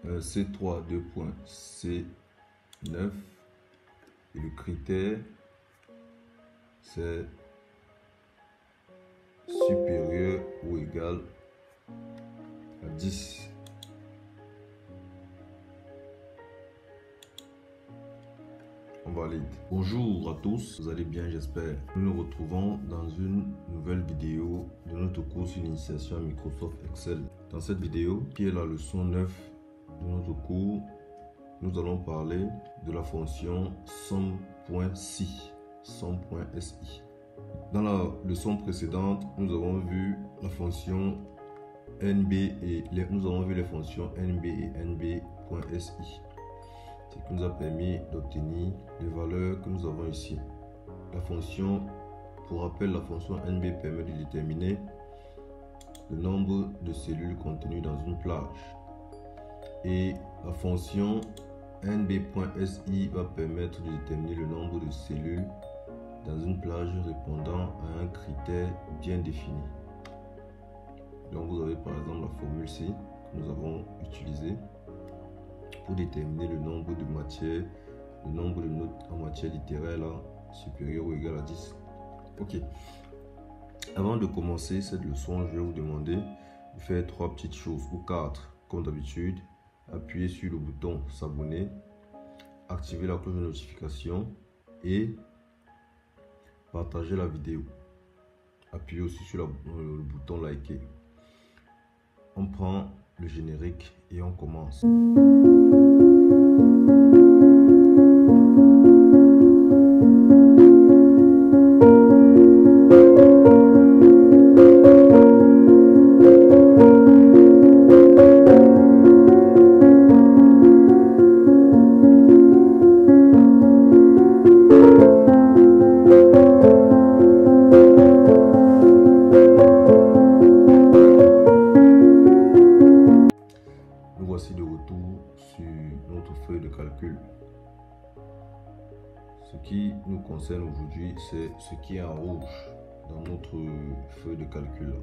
C3 C9 et le critère c'est supérieur ou égal à 10. On valide. Bonjour à tous, vous allez bien j'espère. Nous nous retrouvons dans une nouvelle vidéo de notre cours sur l'initiation à Microsoft Excel. Dans cette vidéo, qui est la leçon 9 de notre cours, nous allons parler de la fonction somme.si. Dans la leçon précédente, nous avons vu la fonction nb et nous avons vu les fonctions nb et nb.si, ce qui nous a permis d'obtenir les valeurs que nous avons ici. La fonction, pour rappel, la fonction nb permet de déterminer le nombre de cellules contenues dans une plage, et la fonction nb.si va permettre de déterminer le nombre de cellules dans une plage répondant à un critère bien défini. Donc vous avez par exemple la formule C que nous avons utilisée pour déterminer le nombre de matières, le nombre de notes en matière littéraire là, supérieur ou égal à 10. Ok. Avant de commencer cette leçon, je vais vous demander de faire 3 petites choses, ou 4 comme d'habitude. Appuyez sur le bouton s'abonner, activer la cloche de notification et partager la vidéo. Appuyez aussi sur le bouton liker. On prend le générique et on commence. Voici de retour sur notre feuille de calcul. Ce qui nous concerne aujourd'hui, c'est ce qui est en rouge dans notre feuille de calcul.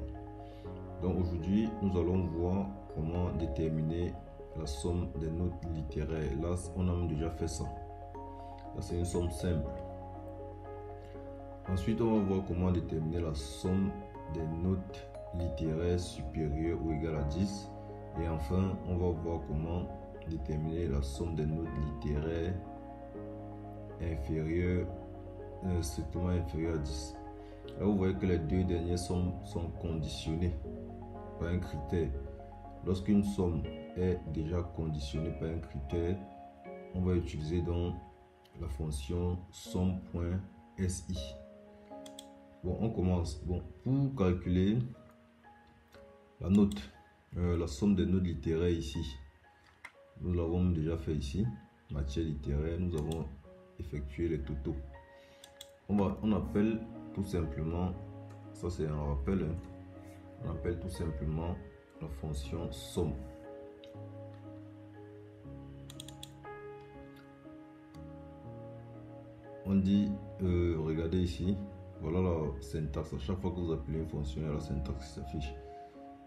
Donc aujourd'hui, nous allons voir comment déterminer la somme des notes littéraires. Là, on a déjà fait ça. Là, c'est une somme simple. Ensuite, on va voir comment déterminer la somme des notes littéraires supérieures ou égales à 10. Et enfin, on va voir comment déterminer la somme des notes littéraires inférieures, strictement inférieures à 10. Là, vous voyez que les deux dernières sommes sont conditionnées par un critère. Lorsqu'une somme est déjà conditionnée par un critère, on va utiliser donc la fonction somme.si. Bon, on commence. Bon, pour calculer la note, la somme des notes littéraires ici, nous l'avons déjà fait ici. Matière littéraire, nous avons effectué les totaux. On appelle tout simplement, ça c'est un rappel, hein, on appelle tout simplement la fonction somme. On dit, regardez ici, voilà la syntaxe. À chaque fois que vous appelez une fonction, il y a la syntaxe qui s'affiche.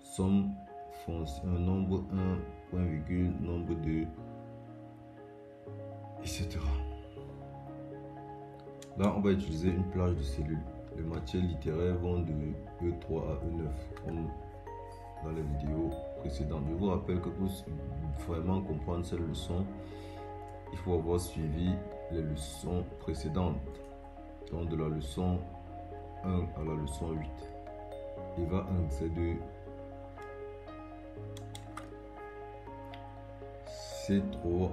Somme, fonction, nombre 1, point virgule, nombre 2, etc. Là, on va utiliser une plage de cellules. Les matières littéraires vont de E3 à E9, comme dans les vidéos précédentes. Je vous rappelle que pour vraiment comprendre cette leçon, il faut avoir suivi les leçons précédentes. Donc de la leçon 1 à la leçon 8. EVA 1, c'est de C3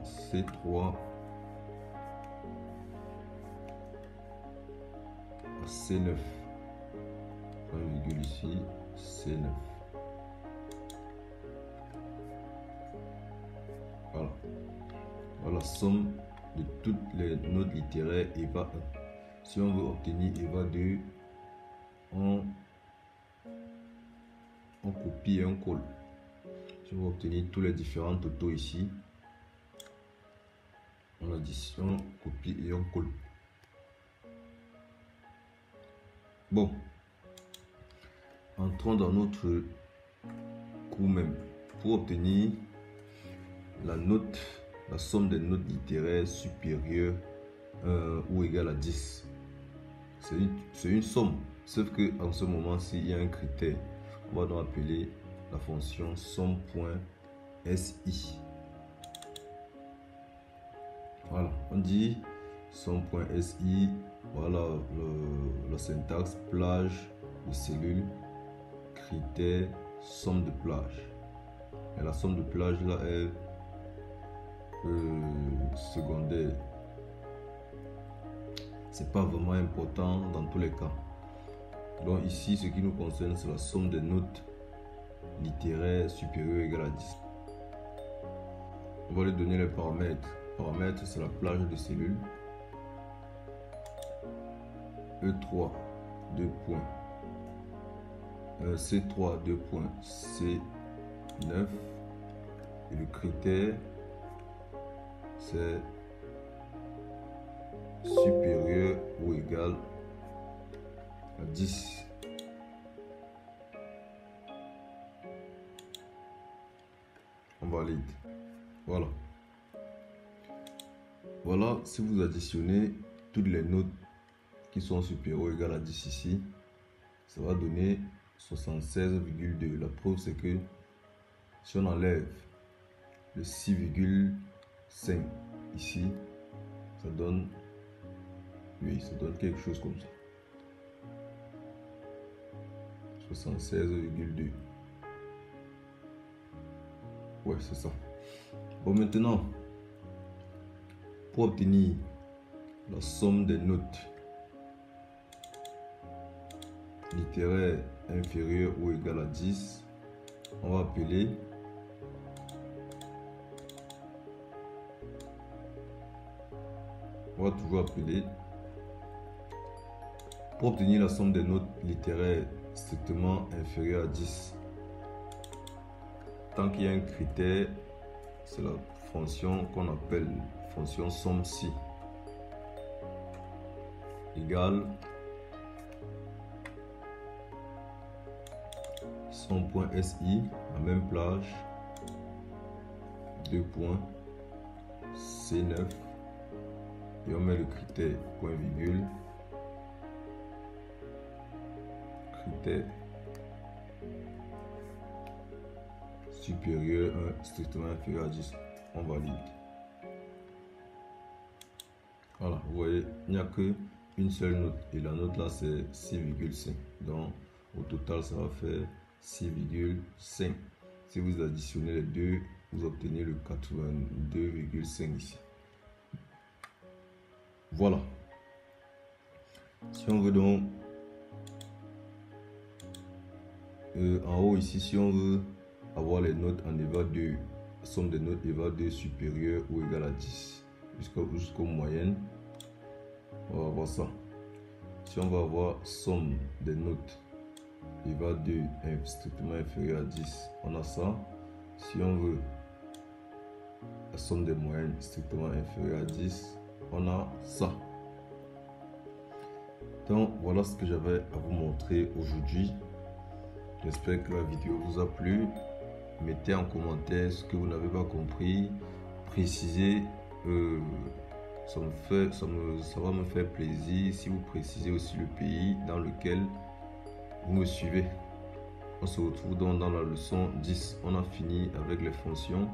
à C9. Point virgule ici, C9. Voilà. Voilà la somme de toutes les notes littéraires EVA 1. Si on veut obtenir EVA 2, on copie et on colle. Si on veut obtenir tous les différents totaux ici, on additionne, copie et on colle. Bon, entrons dans notre cours même. Pour obtenir la somme des notes littéraires supérieure ou égale à 10. C'est une somme, sauf que en ce moment-ci, il y a un critère. On va donc appeler la fonction somme.si. Voilà, on dit somme.si. Voilà la syntaxe: plage de cellules, critère, somme de plage. Et la somme de plage là est secondaire. C'est pas vraiment important dans tous les cas. Donc ici, ce qui nous concerne, c'est la somme des notes littéraires supérieures ou égales à 10. On va lui donner les paramètres. Paramètres, c'est la plage de cellules. E3, 2 points. C3, 2 points. C9. Et le critère, c'est supérieur ou égal à 10. On valide. Voilà. Voilà, si vous additionnez toutes les notes qui sont supérieures ou égales à 10 ici, ça va donner 76,2. La preuve, c'est que si on enlève le 6,5 ici, ça donne, oui, ça donne quelque chose comme ça. 76,2. Ouais, c'est ça. Bon, maintenant, pour obtenir la somme des notes littéraires inférieures ou égales à 10, on va appeler pour obtenir la somme des notes littéraires strictement inférieures à 10. Tant qu'il y a un critère, c'est la fonction qu'on appelle fonction somme-si égale somme.si, la même plage, 2 points, C9, et on met le critère point virgule, critère supérieur à strictement inférieur à 10, on valide. Voilà, vous voyez, il n'y a qu'une seule note et la note là c'est 6,5. Donc au total ça va faire 6,5. Si vous additionnez les deux, vous obtenez le 82,5 ici. Voilà. Si on veut donc en haut ici, si on veut avoir les notes en EVA 2, somme des notes EVA 2 supérieure ou égale à 10 jusqu'aux moyennes, on va avoir ça. Si on va avoir somme des notes EVA 2 strictement inférieure à 10, on a ça. Si on veut la somme des moyennes strictement inférieure à 10, on a ça. Donc voilà ce que j'avais à vous montrer aujourd'hui. J'espère que la vidéo vous a plu. Mettez en commentaire ce que vous n'avez pas compris. Précisez. Ça va me faire plaisir si vous précisez aussi le pays dans lequel vous me suivez. On se retrouve donc dans la leçon 10. On a fini avec les fonctions.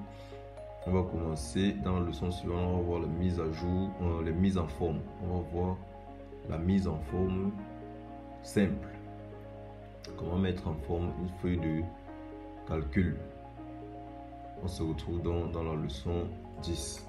On va commencer dans la leçon suivante. On va voir la mise à jour, les mises en forme. On va voir la mise en forme simple. Comment mettre en forme une feuille de calcul. On se retrouve donc dans la leçon 10.